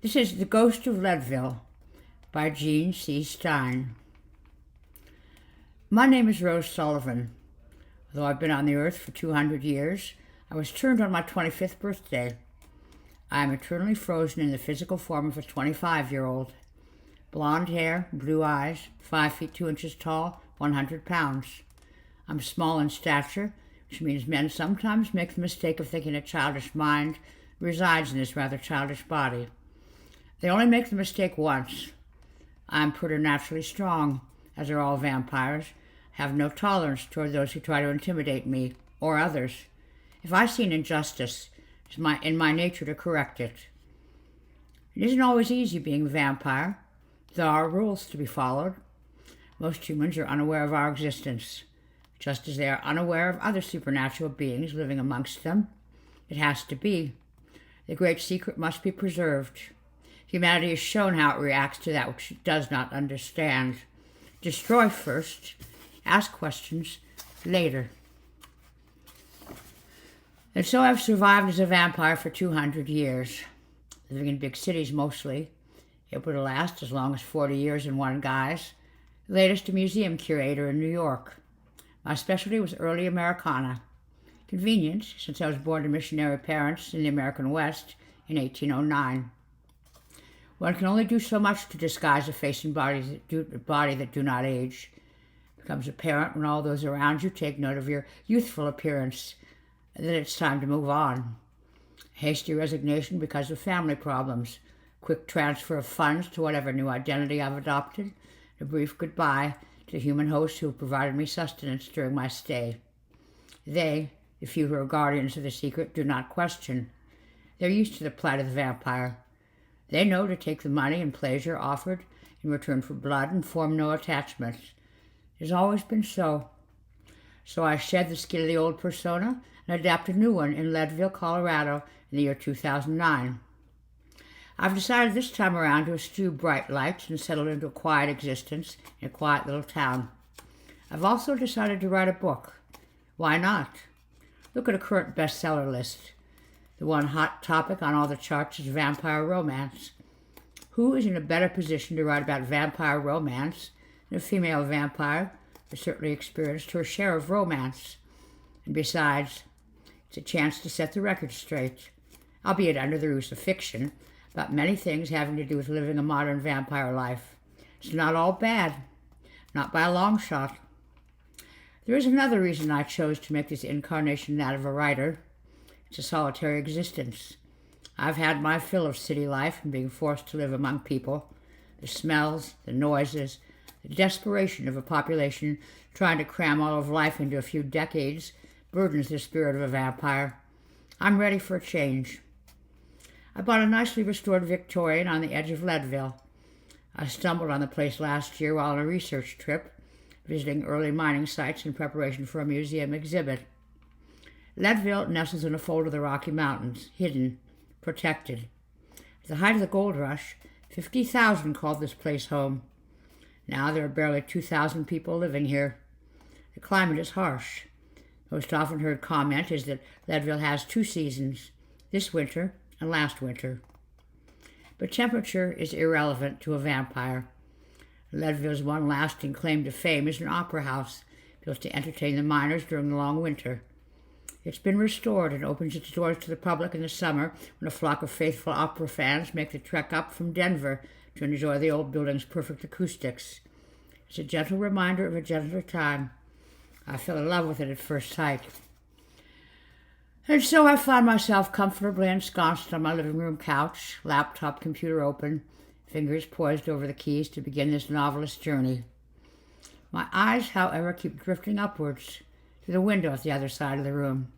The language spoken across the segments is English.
This is The Ghost of Leadville by Jeanne Stein. My name is Rose Sullivan. Although I've been on the earth for 200 years, I was turned on my 25th birthday. I am eternally frozen in the physical form of a 25-year-old. Blonde hair, blue eyes, 5 feet 2 inches tall, 100 pounds. I'm small in stature, which means men sometimes make the mistake of thinking a childish mind resides in this rather childish body. They only make the mistake once. I'm preternaturally strong, as are all vampires, have no tolerance toward those who try to intimidate me or others. If I see an injustice, it's in my nature to correct it. It isn't always easy being a vampire. There are rules to be followed. Most humans are unaware of our existence, just as they are unaware of other supernatural beings living amongst them. It has to be. The great secret must be preserved. Humanity has shown how it reacts to that which it does not understand. Destroy first, ask questions later. And so I've survived as a vampire for 200 years, living in big cities mostly, able to last as long as 40 years in one guise, latest a museum curator in New York. My specialty was early Americana. Convenient, since I was born to missionary parents in the American West in 1809. One can only do so much to disguise a face and body that do not age. It becomes apparent when all those around you take note of your youthful appearance, that it's time to move on. Hasty resignation because of family problems, quick transfer of funds to whatever new identity I've adopted, a brief goodbye to the human hosts who have provided me sustenance during my stay. They, the few who are guardians of the secret, do not question. They're used to the plight of the vampire. They know to take the money and pleasure offered in return for blood and form no attachments. It has always been so. So I shed the skin of the old persona and adapt a new one in Leadville, Colorado in the year 2009. I've decided this time around to eschew bright lights and settle into a quiet existence in a quiet little town. I've also decided to write a book. Why not? Look at a current bestseller list. The one hot topic on all the charts is vampire romance. Who is in a better position to write about vampire romance than a female vampire who certainly experienced her share of romance? And besides, it's a chance to set the record straight, albeit under the ruse of fiction, about many things having to do with living a modern vampire life. It's not all bad, not by a long shot. There is another reason I chose to make this incarnation that of a writer. It's a solitary existence. I've had my fill of city life and being forced to live among people. The smells, the noises, the desperation of a population trying to cram all of life into a few decades burdens the spirit of a vampire. I'm ready for a change. I bought a nicely restored Victorian on the edge of Leadville. I stumbled on the place last year while on a research trip, visiting early mining sites in preparation for a museum exhibit. Leadville nestles in a fold of the Rocky Mountains, hidden, protected. At the height of the gold rush, 50,000 called this place home. Now there are barely 2,000 people living here. The climate is harsh. The most often heard comment is that Leadville has 2 seasons, this winter and last winter. But temperature is irrelevant to a vampire. Leadville's one lasting claim to fame is an opera house built to entertain the miners during the long winter. It's been restored and opens its doors to the public in the summer when a flock of faithful opera fans make the trek up from Denver to enjoy the old building's perfect acoustics. It's a gentle reminder of a gentler time. I fell in love with it at first sight. And so I found myself comfortably ensconced on my living room couch, laptop computer open, fingers poised over the keys to begin this novelist journey. My eyes, however, keep drifting upwards to the window at the other side of the room,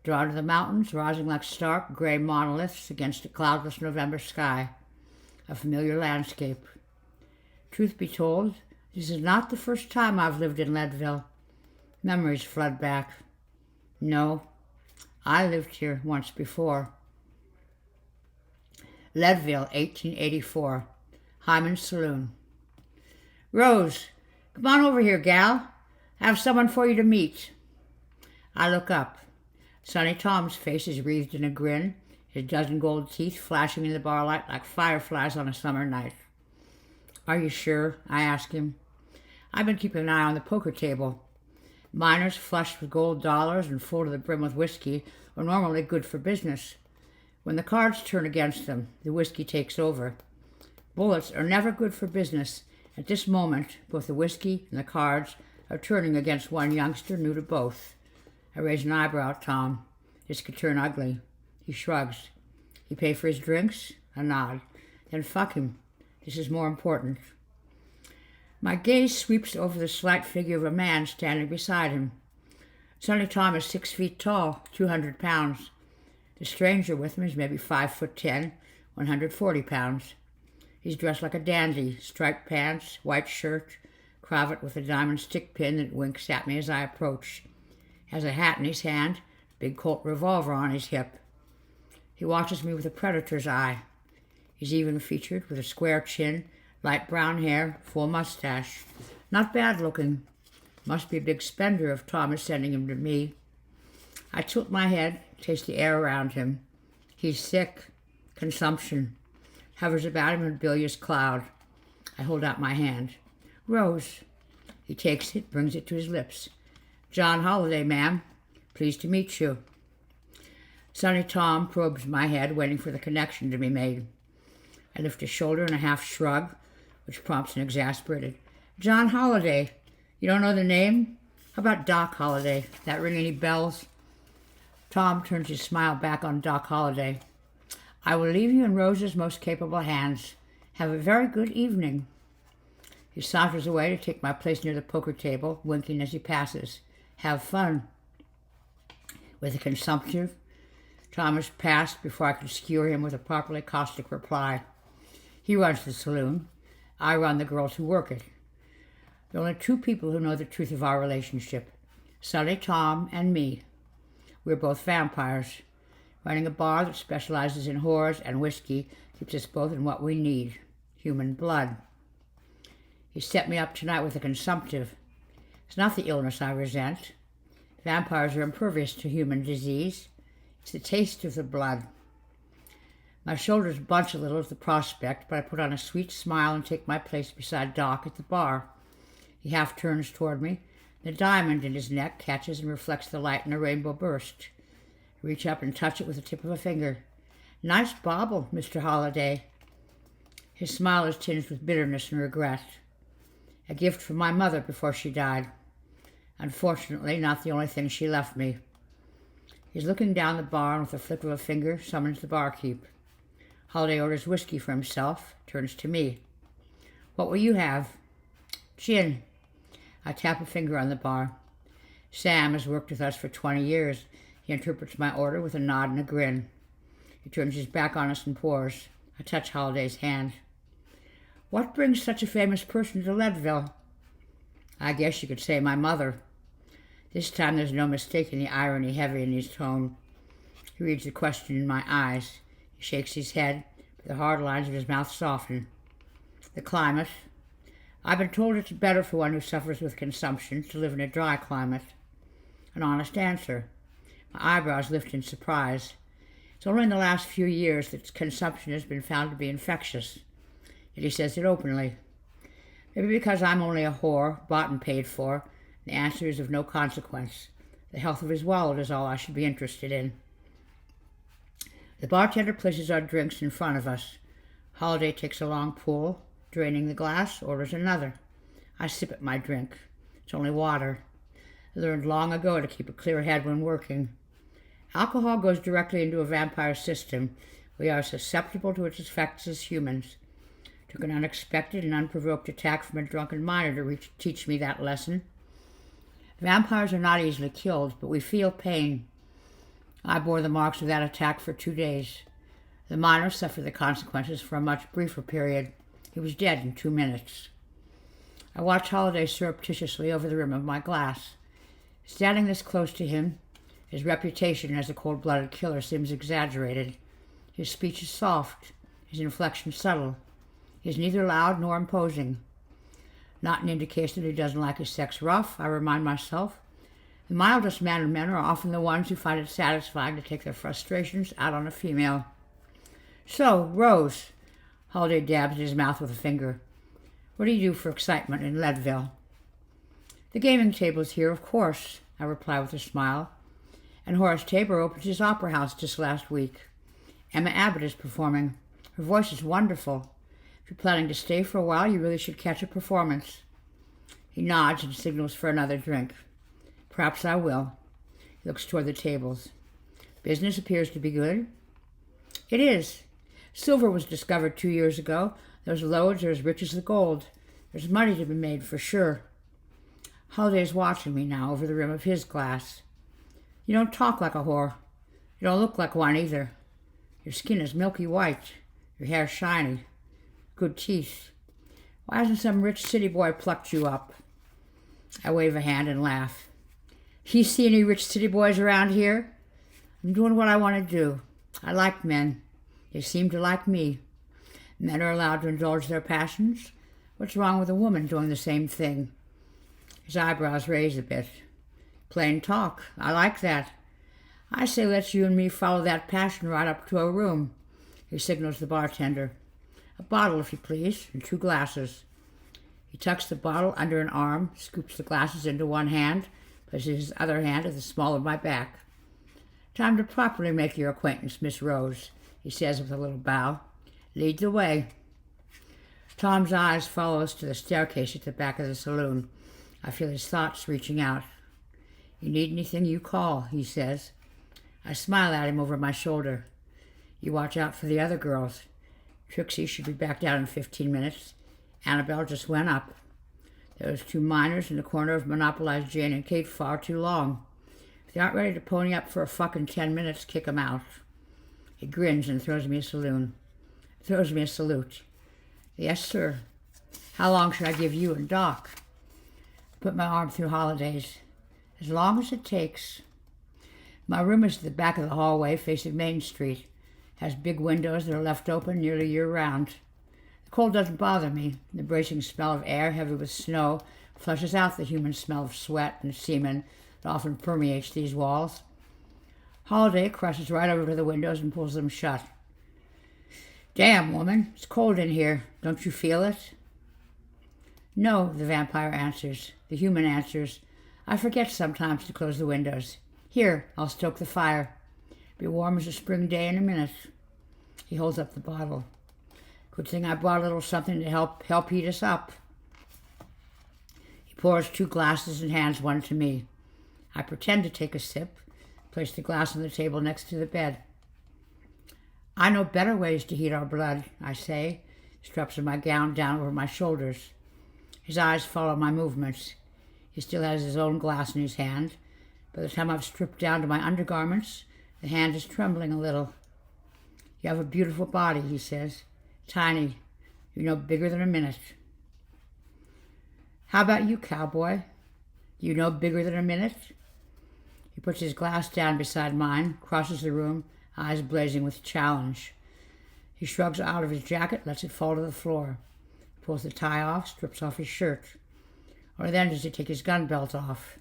drawn to the mountains rising like stark gray monoliths against a cloudless November sky, a familiar landscape. Truth be told, this is not the first time I've lived in Leadville. Memories flood back. No, I lived here once before. Leadville, 1884. Hyman's Saloon. Rose, come on over here, gal. I have someone for you to meet. I look up. Sonny Tom's face is wreathed in a grin. his dozen gold teeth flashing in the bar light like fireflies on a summer night. "Are you sure?" I ask him. "I've been keeping an eye on the poker table. Miners flushed with gold dollars and full to the brim with whiskey are normally good for business. When the cards turn against them, the whiskey takes over. Bullets are never good for business. At this moment, both the whiskey and the cards are turning against one youngster new to both." I raise an eyebrow at Tom. This could turn ugly. He shrugs. "You pay for his drinks?" I nod. "Then fuck him. This is more important." My gaze sweeps over the slight figure of a man standing beside him. Sonny Tom is 6 feet tall, 200 pounds. The stranger with him is maybe 5'10", 140 pounds. He's dressed like a dandy, striped pants, white shirt, cravat with a diamond stick pin that winks at me as I approach. Has a hat in his hand, big Colt revolver on his hip. He watches me with a predator's eye. He's even-featured, with a square chin, light brown hair, full mustache. Not bad looking. Must be a big spender if Tom is sending him to me. I tilt my head, taste the air around him. He's sick. Consumption. Hovers about him in a bilious cloud. I hold out my hand. "Rose." He takes it, brings it to his lips. "Doc Holliday, ma'am. Pleased to meet you." Sonny Tom probes my head, waiting for the connection to be made. I lift a shoulder in a half shrug, which prompts an exasperated, "Doc Holliday. You don't know the name? How about Doc Holliday? That ring any bells?" Tom turns his smile back on Doc Holliday. "I will leave you in Rose's most capable hands. Have a very good evening." He saunters away to take my place near the poker table, winking as he passes. "Have fun." With a consumptive, Thomas passed before I could skewer him with a properly caustic reply. He runs the saloon. I run the girls who work it. There are only two people who know the truth of our relationship, Sonny Tom and me. We're both vampires. Running a bar that specializes in whores and whiskey keeps us both in what we need, human blood. He set me up tonight with a consumptive. It's not the illness I resent. Vampires are impervious to human disease. It's the taste of the blood. My shoulders bunch a little at the prospect, but I put on a sweet smile and take my place beside Doc at the bar. He half turns toward me. The diamond in his neck catches and reflects the light in a rainbow burst. I reach up and touch it with the tip of a finger. "Nice bauble, Mr. Holliday." His smile is tinged with bitterness and regret. A gift from my mother before she died. Unfortunately, not the only thing she left me. He's looking down the bar and with a flick of a finger summons the barkeep. Holliday orders whiskey for himself, turns to me. "What will you have?" "Gin." I tap a finger on the bar. Sam has worked with us for 20 years. He interprets my order with a nod and a grin. He turns his back on us and pours. I touch Holliday's hand. "What brings such a famous person to Leadville?" "I guess you could say my mother." This time there's no mistaking the irony heavy in his tone. He reads the question in my eyes. He shakes his head, but the hard lines of his mouth soften. "The climate. I've been told it's better for one who suffers with consumption to live in a dry climate." An honest answer. My eyebrows lift in surprise. It's only in the last few years that consumption has been found to be infectious. Yet he says it openly. Maybe because I'm only a whore, bought and paid for, the answer is of no consequence. The health of his wallet is all I should be interested in. The bartender places our drinks in front of us. Holliday takes a long pull, draining the glass, orders another. I sip at my drink. It's only water. I learned long ago to keep a clear head when working. Alcohol goes directly into a vampire system. We are susceptible to its effects as humans. Took an unexpected and unprovoked attack from a drunken miner to teach me that lesson. Vampires are not easily killed, but we feel pain. I bore the marks of that attack for 2 days. The miner suffered the consequences for a much briefer period. He was dead in 2 minutes. I watched Holliday surreptitiously over the rim of my glass. Standing this close to him, his reputation as a cold-blooded killer seems exaggerated. His speech is soft, his inflection subtle. He is neither loud nor imposing. Not an indication that he doesn't like his sex rough, I remind myself. The mildest mannered men are often the ones who find it satisfying to take their frustrations out on a female. So, Rose, Holliday dabs at his mouth with a finger. What do you do for excitement in Leadville? The gaming table's here, of course, I reply with a smile. And Horace Tabor opened his opera house just last week. Emma Abbott is performing. Her voice is wonderful. If you're planning to stay for a while, you really should catch a performance. He nods and signals for another drink. Perhaps I will. He looks toward the tables. Business appears to be good. It is. Silver was discovered 2 years ago. Those lodes are as rich as the gold. There's money to be made for sure. Holliday's watching me now over the rim of his glass. You don't talk like a whore. You don't look like one either. Your skin is milky white. Your hair shiny. Good teeth. Why hasn't some rich city boy plucked you up? I wave a hand and laugh. You see any rich city boys around here? I'm doing what I want to do. I like men. They seem to like me. Men are allowed to indulge their passions. What's wrong with a woman doing the same thing? His eyebrows raise a bit. Plain talk. I like that. I say let's you and me follow that passion right up to a room. He signals the bartender. A bottle, if you please, and 2 glasses. He tucks the bottle under an arm, scoops the glasses into one hand, places his other hand at the small of my back. Time to properly make your acquaintance, Miss Rose, he says with a little bow. Lead the way. Tom's eyes follow us to the staircase at the back of the saloon. I feel his thoughts reaching out. You need anything, you call, he says. I smile at him over my shoulder. You watch out for the other girls. Trixie should be back down in 15 minutes. Annabelle just went up. Those 2 minors in the corner have monopolized Jeanne and Kate far too long. If they aren't ready to pony up for a fucking 10 minutes, kick 'em out. He grins and throws me a salute. Yes, sir. How long should I give you and Doc? Put my arm through Holliday's. As long as it takes. My room is at the back of the hallway facing Main Street. Has big windows that are left open nearly year-round. The cold doesn't bother me. The bracing smell of air heavy with snow flushes out the human smell of sweat and semen that often permeates these walls. Holliday crosses right over to the windows and pulls them shut. Damn, woman, it's cold in here. Don't you feel it? No, the vampire answers. The human answers. I forget sometimes to close the windows. Here, I'll stoke the fire. Be warm as a spring day in a minute. He holds up the bottle. Good thing I brought a little something to help heat us up. He pours 2 glasses and hands one to me. I pretend to take a sip, place the glass on the table next to the bed. I know better ways to heat our blood, I say, straps of my gown down over my shoulders. His eyes follow my movements. He still has his own glass in his hand. By the time I've stripped down to my undergarments, the hand is trembling a little. You have a beautiful body, he says. Tiny. You're no bigger than a minute. How about you, cowboy? You no bigger than a minute? He puts his glass down beside mine, crosses the room, eyes blazing with challenge. He shrugs out of his jacket, lets it fall to the floor. He pulls the tie off, strips off his shirt. Only then does he take his gun belt off.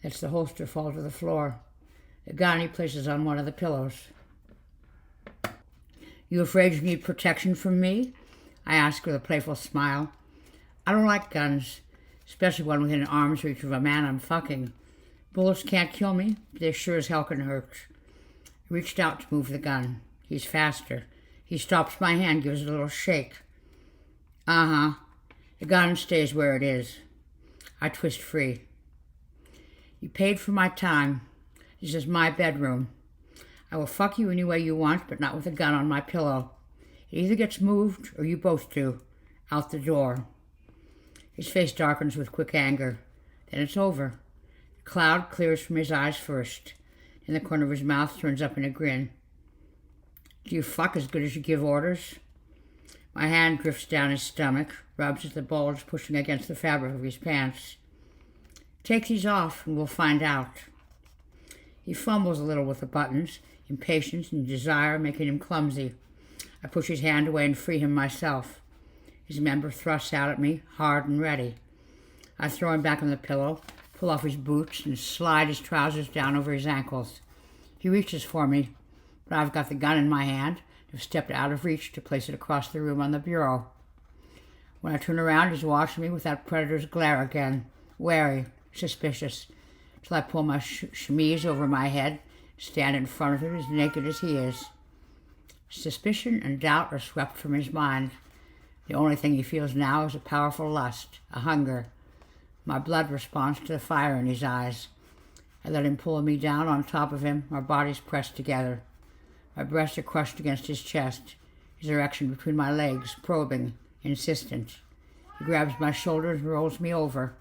Lets the holster fall to the floor. The gun he places on one of the pillows. You afraid you need protection from me? I ask with a playful smile. I don't like guns, especially one within arm's reach of a man I'm fucking. Bullets can't kill me, but they sure as hell can hurt. I reached out to move the gun. He's faster. He stops my hand, gives it a little shake. Uh-huh. The gun stays where it is. I twist free. You paid for my time. This is my bedroom. I will fuck you any way you want, but not with a gun on my pillow. It either gets moved, or you both do. Out the door. His face darkens with quick anger. Then it's over. The cloud clears from his eyes first. Then the corner of his mouth turns up in a grin. Do you fuck as good as you give orders? My hand drifts down his stomach, rubs at the bulge pushing against the fabric of his pants. Take these off, and we'll find out. He fumbles a little with the buttons, impatience and desire making him clumsy. I push his hand away and free him myself. His member thrusts out at me, hard and ready. I throw him back on the pillow, pull off his boots, and slide his trousers down over his ankles. He reaches for me, but I've got the gun in my hand, have stepped out of reach to place it across the room on the bureau. When I turn around, he's watching me with that predator's glare again, wary, suspicious, till I pull my chemise over my head, stand in front of him as naked as he is. Suspicion and doubt are swept from his mind. The only thing he feels now is a powerful lust, a hunger. My blood responds to the fire in his eyes. I let him pull me down on top of him, our bodies pressed together. My breasts are crushed against his chest, his erection between my legs, probing, insistent. He grabs my shoulders and rolls me over.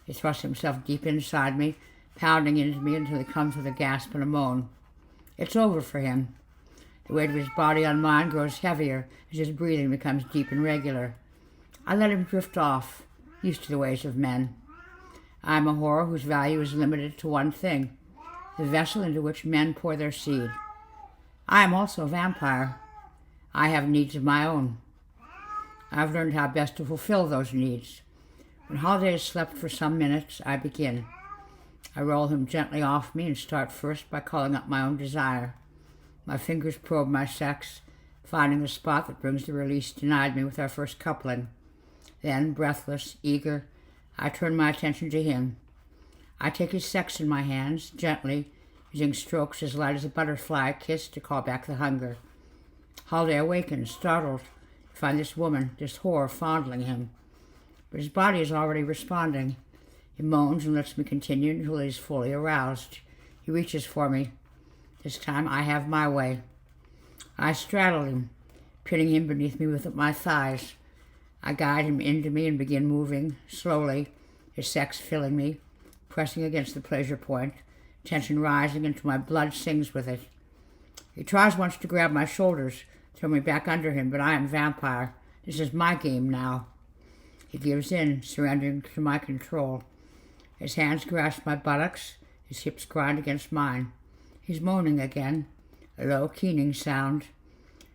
He thrusts himself deep inside me, pounding into me until he comes with a gasp and a moan. It's over for him. The weight of his body on mine grows heavier as his breathing becomes deep and regular. I let him drift off, used to the ways of men. I am a whore whose value is limited to one thing, the vessel into which men pour their seed. I am also a vampire. I have needs of my own. I've learned how best to fulfill those needs. When Holliday has slept for some minutes, I begin. I roll him gently off me and start first by calling up my own desire. My fingers probe my sex, finding the spot that brings the release denied me with our first coupling. Then, breathless, eager, I turn my attention to him. I take his sex in my hands, gently, using strokes as light as a butterfly kiss to call back the hunger. Holliday awakens, startled, to find this woman, this whore, fondling him. But his body is already responding. He moans and lets me continue until he is fully aroused. He reaches for me. This time I have my way. I straddle him, pinning him beneath me with my thighs. I guide him into me and begin moving, slowly, his sex filling me, pressing against the pleasure point, tension rising until my blood sings with it. He tries once to grab my shoulders, throw me back under him, but I am vampire. This is my game now. He gives in, surrendering to my control. His hands grasp my buttocks, his hips grind against mine. He's moaning again, a low, keening sound.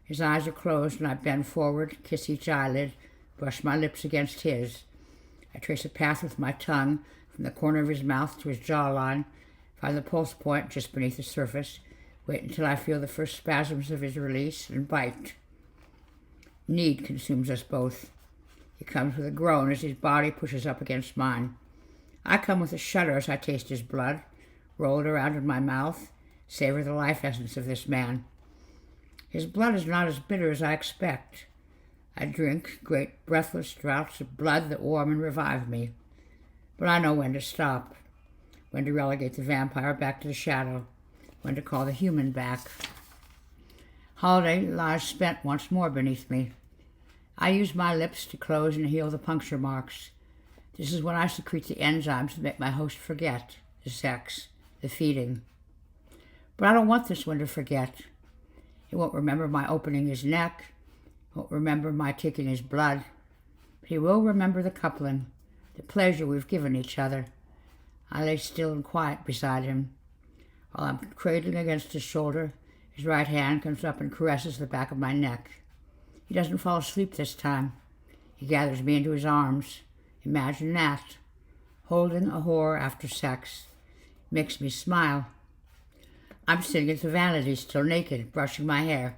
His eyes are closed and I bend forward, kiss each eyelid, brush my lips against his. I trace a path with my tongue from the corner of his mouth to his jawline, find the pulse point just beneath the surface, wait until I feel the first spasms of his release, and bite. Need consumes us both. He comes with a groan as his body pushes up against mine. I come with a shudder as I taste his blood, roll it around in my mouth, savor the life essence of this man. His blood is not as bitter as I expect. I drink great breathless draughts of blood that warm and revive me. But I know when to stop, when to relegate the vampire back to the shadow, when to call the human back. Holliday lies spent once more beneath me. I use my lips to close and heal the puncture marks. This is when I secrete the enzymes that make my host forget, the sex, the feeding. But I don't want this one to forget. He won't remember my opening his neck, won't remember my taking his blood, but he will remember the coupling, the pleasure we've given each other. I lay still and quiet beside him. While I'm cradling against his shoulder, his right hand comes up and caresses the back of my neck. He doesn't fall asleep this time. He gathers me into his arms. Imagine that. Holding a whore after sex. Makes me smile. I'm sitting at the vanity, still naked, brushing my hair.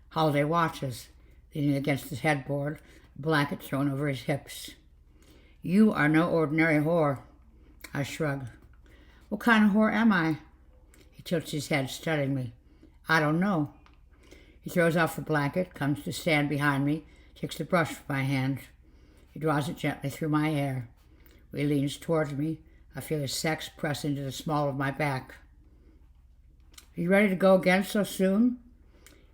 Holliday watches, leaning against the headboard, a blanket thrown over his hips. You are no ordinary whore. I shrug. What kind of whore am I? He tilts his head, studying me. I don't know. He throws off the blanket, comes to stand behind me, takes the brush from my hand. He draws it gently through my hair. He leans towards me. I feel his sex press into the small of my back. Are you ready to go again so soon?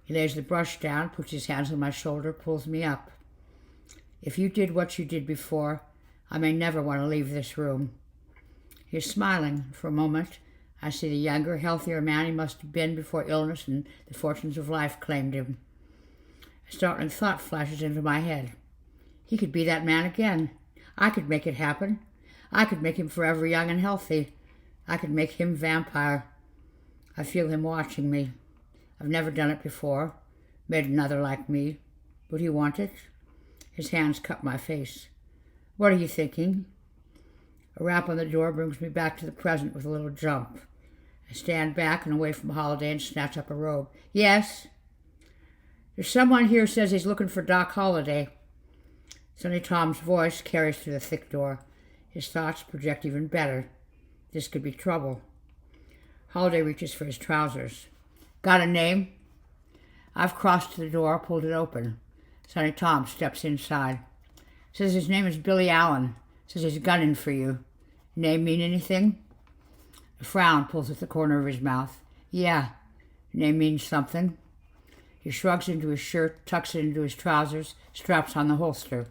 He lays the brush down, puts his hands on my shoulder, pulls me up. If you did what you did before, I may never want to leave this room. He is smiling. For a moment, I see the younger, healthier man he must have been before illness and the fortunes of life claimed him. A startling thought flashes into my head. He could be that man again. I could make it happen. I could make him forever young and healthy. I could make him vampire. I feel him watching me. I've never done it before, made another like me. Would he want it? His hands cup my face. What are you thinking? A rap on the door brings me back to the present with a little jump. I stand back and away from Holliday and snatch up a robe. Yes? There's someone here says he's looking for Doc Holliday. Sonny Tom's voice carries through the thick door. His thoughts project even better. This could be trouble. Holliday reaches for his trousers. Got a name? I've crossed to the door, pulled it open. Sonny Tom steps inside. Says his name is Billy Allen. Says he's gunning for you. Name mean anything? A frown pulls at the corner of his mouth. Yeah, name means something. He shrugs into his shirt, tucks it into his trousers, straps on the holster.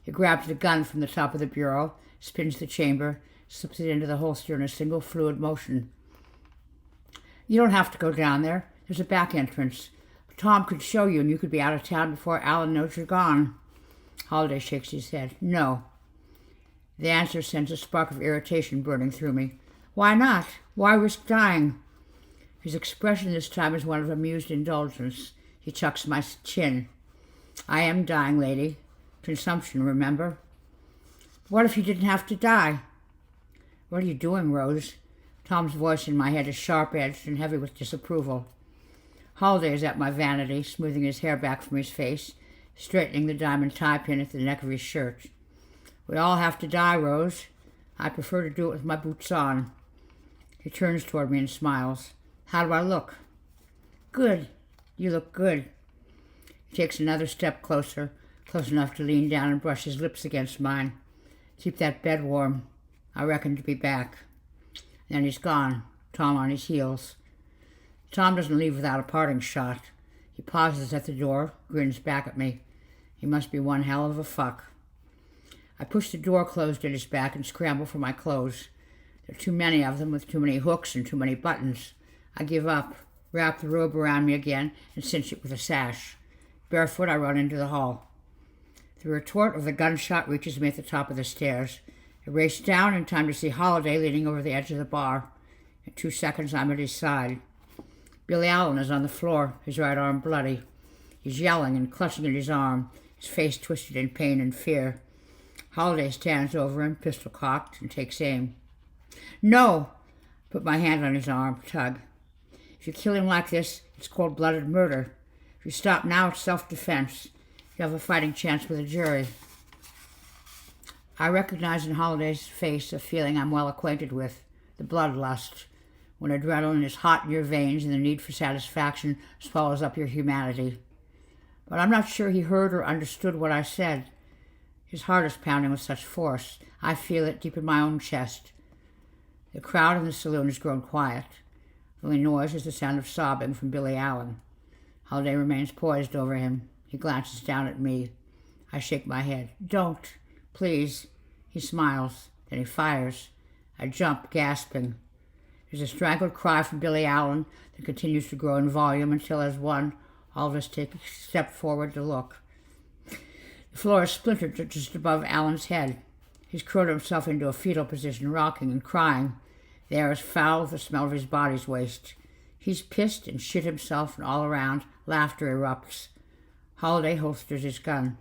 He grabs the gun from the top of the bureau, spins the chamber, slips it into the holster in a single fluid motion. You don't have to go down there. There's a back entrance. Tom could show you and you could be out of town before Allen knows you're gone. Holliday shakes his head. No. The answer sends a spark of irritation burning through me. Why not? Why risk dying? His expression this time is one of amused indulgence. He chucks my chin. I am dying, lady. Consumption, remember? What if you didn't have to die? What are you doing, Rose? Tom's voice in my head is sharp-edged and heavy with disapproval. Holliday is at my vanity, smoothing his hair back from his face, straightening the diamond tie pin at the neck of his shirt. We all have to die, Rose. I prefer to do it with my boots on. He turns toward me and smiles. How do I look? Good. You look good. He takes another step closer, close enough to lean down and brush his lips against mine. Keep that bed warm. I reckon to be back. Then he's gone, Tom on his heels. Tom doesn't leave without a parting shot. He pauses at the door, grins back at me. He must be one hell of a fuck. I push the door closed at his back and scramble for my clothes. There are too many of them with too many hooks and too many buttons. I give up, wrap the robe around me again, and cinch it with a sash. Barefoot, I run into the hall. The retort of the gunshot reaches me at the top of the stairs. I race down in time to see Holliday leaning over the edge of the bar. In 2 seconds, I'm at his side. Billy Allen is on the floor, his right arm bloody. He's yelling and clutching at his arm, his face twisted in pain and fear. Holliday stands over him, pistol cocked, and takes aim. No! Put my hand on his arm, tug. If you kill him like this, it's cold-blooded murder. If you stop now, it's self-defense. You have a fighting chance with a jury. I recognize in Holliday's face a feeling I'm well acquainted with, the bloodlust, when adrenaline is hot in your veins and the need for satisfaction swallows up your humanity. But I'm not sure he heard or understood what I said. His heart is pounding with such force. I feel it deep in my own chest. The crowd in the saloon has grown quiet. The only noise is the sound of sobbing from Billy Allen. Holliday remains poised over him. He glances down at me. I shake my head. Don't. Please. He smiles. Then he fires. I jump, gasping. There's a strangled cry from Billy Allen that continues to grow in volume until, as one, all of us take a step forward to look. The floor is splintered just above Allen's head. He's curled himself into a fetal position, rocking and crying. The air is foul with the smell of his body's waste. He's pissed and shit himself, and all around, laughter erupts. Holliday holsters his gun.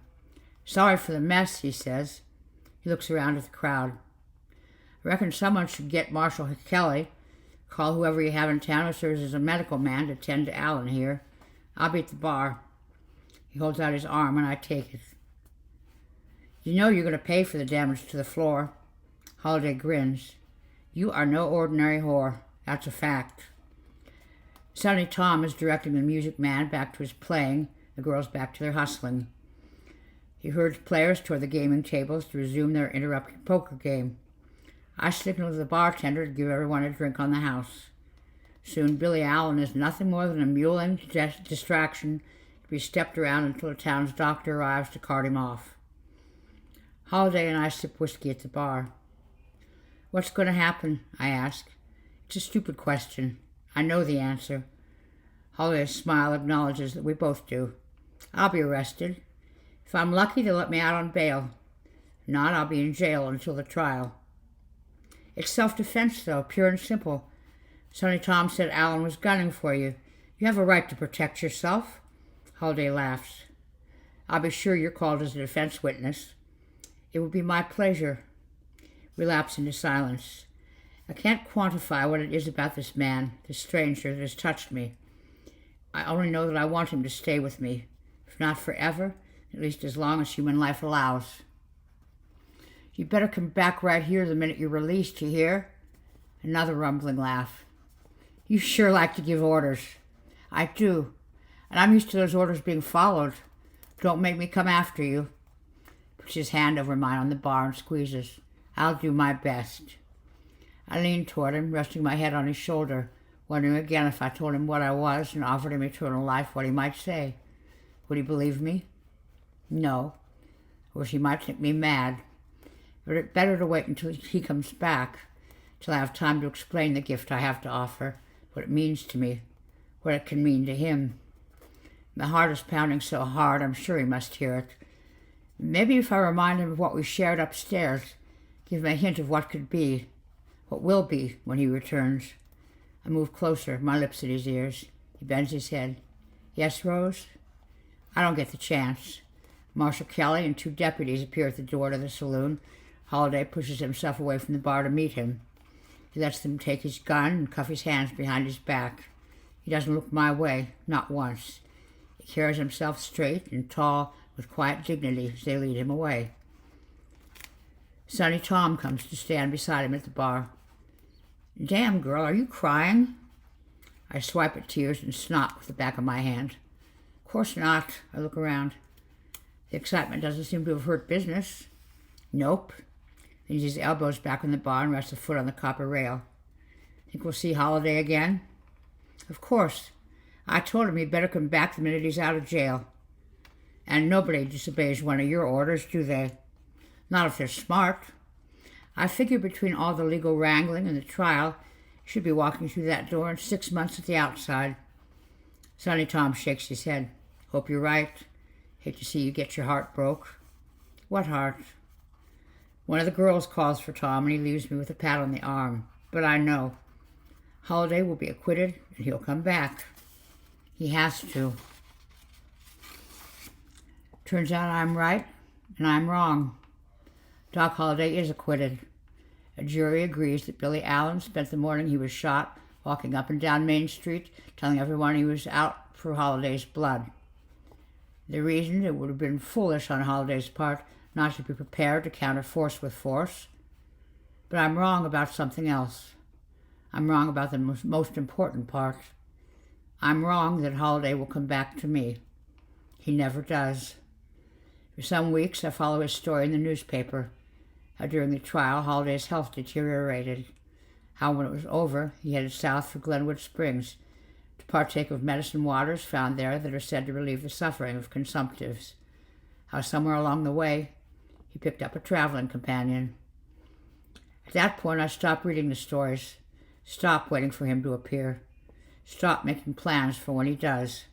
Sorry for the mess, he says. He looks around at the crowd. I reckon someone should get Marshal Kelly. Call whoever you have in town who serves as a medical man to tend to Allen here. I'll be at the bar. He holds out his arm, and I take it. You know you're going to pay for the damage to the floor. Holliday grins. You are no ordinary whore. That's a fact. Sonny Tom is directing the music man back to his playing, the girls back to their hustling. He herds players toward the gaming tables to resume their interrupted poker game. I signal to the bartender to give everyone a drink on the house. Soon Billy Allen is nothing more than a mewling distraction to be stepped around until the town's doctor arrives to cart him off. Holliday and I sip whiskey at the bar. What's going to happen? I ask. It's a stupid question. I know the answer. Holliday's smile acknowledges that we both do. I'll be arrested. If I'm lucky, they'll let me out on bail. If not, I'll be in jail until the trial. It's self-defense, though, pure and simple. Sonny Tom said Allen was gunning for you. You have a right to protect yourself. Holliday laughs. I'll be sure you're called as a defense witness. It would be my pleasure. Relapse into silence. I can't quantify what it is about this man, this stranger that has touched me. I only know that I want him to stay with me. If not forever, at least as long as human life allows. You better come back right here the minute you're released, you hear? Another rumbling laugh. You sure like to give orders. I do. And I'm used to those orders being followed. Don't make me come after you. Puts his hand over mine on the bar and squeezes. I'll do my best. I leaned toward him, resting my head on his shoulder, wondering again if I told him what I was and offered him eternal life, what he might say. Would he believe me? No. Or he might think me mad. But it's better to wait until he comes back, till I have time to explain the gift I have to offer, what it means to me, what it can mean to him. My heart is pounding so hard, I'm sure he must hear it. Maybe if I remind him of what we shared upstairs, give him a hint of what could be, what will be when he returns. I move closer, my lips at his ears. He bends his head. Yes, Rose? I don't get the chance. Marshal Kelly and 2 deputies appear at the door to the saloon. Holliday pushes himself away from the bar to meet him. He lets them take his gun and cuff his hands behind his back. He doesn't look my way, not once. He carries himself straight and tall with quiet dignity as they lead him away. Sonny Tom comes to stand beside him at the bar. Damn, girl, are you crying? I swipe at tears and snot with the back of my hand. Of course not. I look around. The excitement doesn't seem to have hurt business. Nope. Leans his elbows back on the bar and rests a foot on the copper rail. Think we'll see Holliday again? Of course. I told him he'd better come back the minute he's out of jail. And nobody disobeys one of your orders, do they? Not if they're smart. I figure between all the legal wrangling and the trial, you should be walking through that door in 6 months at the outside. Sonny Tom shakes his head. Hope you're right. Hate to see you get your heart broke. What heart? One of the girls calls for Tom and he leaves me with a pat on the arm. But I know. Holliday will be acquitted and he'll come back. He has to. Turns out I'm right and I'm wrong. Doc Holliday is acquitted. A jury agrees that Billy Allen spent the morning he was shot walking up and down Main Street, telling everyone he was out for Holliday's blood. The reason it would have been foolish on Holliday's part not to be prepared to counter force with force. But I'm wrong about something else. I'm wrong about the most important part. I'm wrong that Holliday will come back to me. He never does. For some weeks I follow his story in the newspaper, how during the trial Holliday's health deteriorated, how when it was over he headed south for Glenwood Springs to partake of medicine waters found there that are said to relieve the suffering of consumptives, how somewhere along the way he picked up a traveling companion. At that point I stopped reading the stories, stopped waiting for him to appear, stopped making plans for when he does.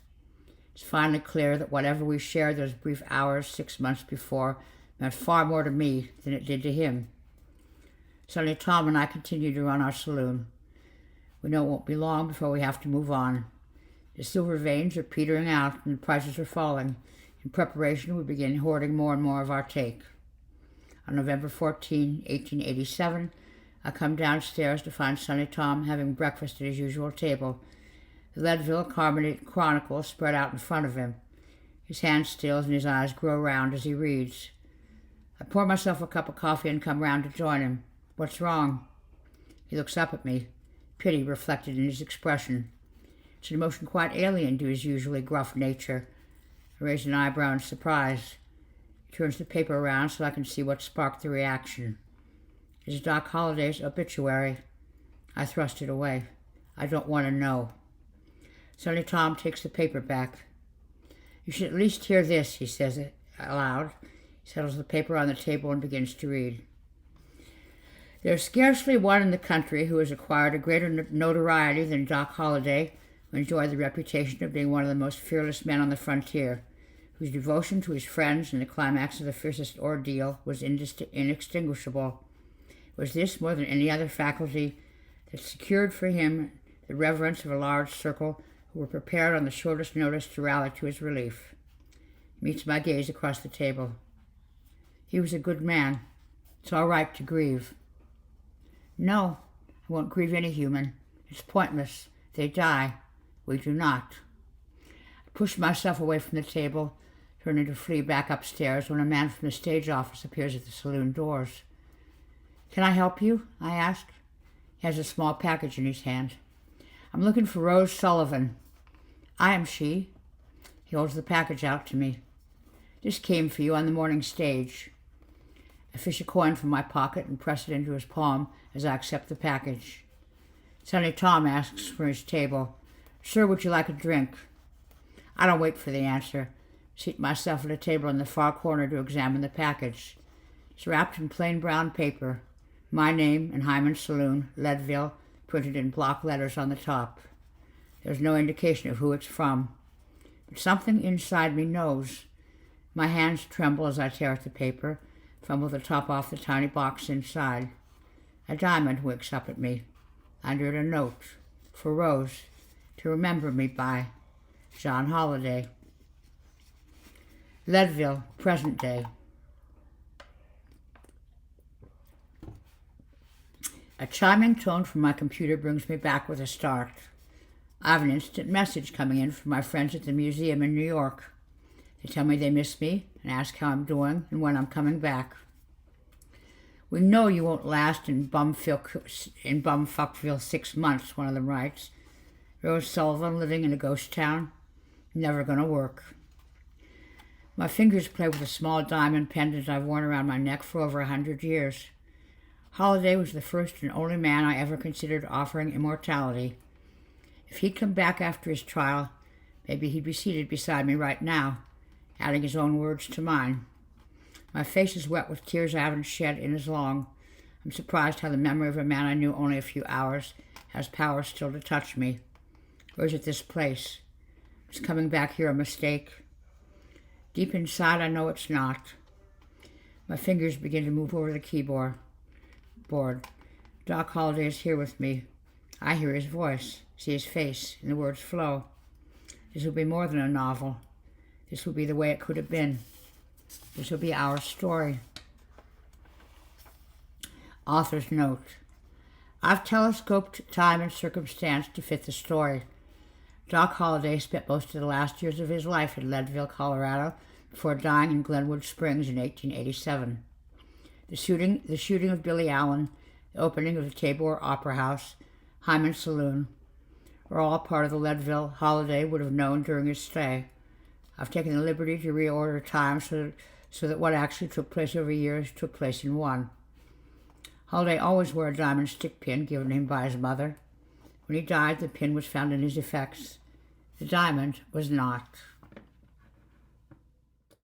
It's finally clear that whatever we shared those brief hours 6 months before meant far more to me than it did to him. Suddenly Tom and I continue to run our saloon. We know it won't be long before we have to move on. The silver veins are petering out and the prices are falling. In preparation, we begin hoarding more and more of our take. On November 14, 1887, I come downstairs to find Sonny Tom having breakfast at his usual table. The Leadville Carbonated Chronicle spread out in front of him. His hand stills and his eyes grow round as he reads. I pour myself a cup of coffee and come round to join him. What's wrong? He looks up at me, pity reflected in his expression. It's an emotion quite alien to his usually gruff nature. I raise an eyebrow in surprise. He turns the paper around so I can see what sparked the reaction. It is Doc Holliday's obituary. I thrust it away. I don't want to know. Sonny Tom takes the paper back. You should at least hear this, he says it aloud. He settles the paper on the table and begins to read. There is scarcely one in the country who has acquired a greater notoriety than Doc Holliday, who enjoyed the reputation of being one of the most fearless men on the frontier, whose devotion to his friends in the climax of the fiercest ordeal was inextinguishable. It was this, more than any other faculty, that secured for him the reverence of a large circle who were prepared on the shortest notice to rally to his relief. He meets my gaze across the table. He was a good man. It's all right to grieve. No, I won't grieve any human. It's pointless. They die. We do not. Pushed myself away from the table, turning to flee back upstairs when a man from the stage office appears at the saloon doors. "Can I help you?" I ask. He has a small package in his hand. "I'm looking for Rose Sullivan." "I am she." He holds the package out to me. "This came for you on the morning stage." I fish a coin from my pocket and press it into his palm as I accept the package. Sonny Tom asks for his table. "Sir, would you like a drink?" I don't wait for the answer. Seat myself at a table in the far corner to examine the package. It's wrapped in plain brown paper. My name and Hyman's Saloon, Leadville, printed in block letters on the top. There's no indication of who it's from. But something inside me knows. My hands tremble as I tear at the paper, fumble the top off the tiny box inside. A diamond winks up at me. Under it a note. For Rose. To remember me by. Doc Holliday. Leadville, present day. A chiming tone from my computer brings me back with a start. I have an instant message coming in from my friends at the museum in New York. They tell me they miss me and ask how I'm doing and when I'm coming back. "We know you won't last in Bumfuckville 6 months," one of them writes. "Rose Sullivan living in a ghost town? Never gonna work." My fingers play with a small diamond pendant I've worn around my neck for over 100 years. Holliday was the first and only man I ever considered offering immortality. If he'd come back after his trial, maybe he'd be seated beside me right now, adding his own words to mine. My face is wet with tears I haven't shed in as long. I'm surprised how the memory of a man I knew only a few hours has power still to touch me. Or is it this place? Is coming back here a mistake? Deep inside, I know it's not. My fingers begin to move over the keyboard. Doc Holliday is here with me. I hear his voice, see his face, and the words flow. This will be more than a novel. This will be the way it could have been. This will be our story. Author's note. I've telescoped time and circumstance to fit the story. Doc Holliday spent most of the last years of his life in Leadville, Colorado, before dying in Glenwood Springs in 1887. The shooting of Billy Allen, the opening of the Tabor Opera House, Hyman's Saloon, were all part of the Leadville Holliday would have known during his stay. I've taken the liberty to reorder time so that what actually took place over years took place in one. Holliday always wore a diamond stick pin given him by his mother. When he died, the pin was found in his effects. The diamond was not.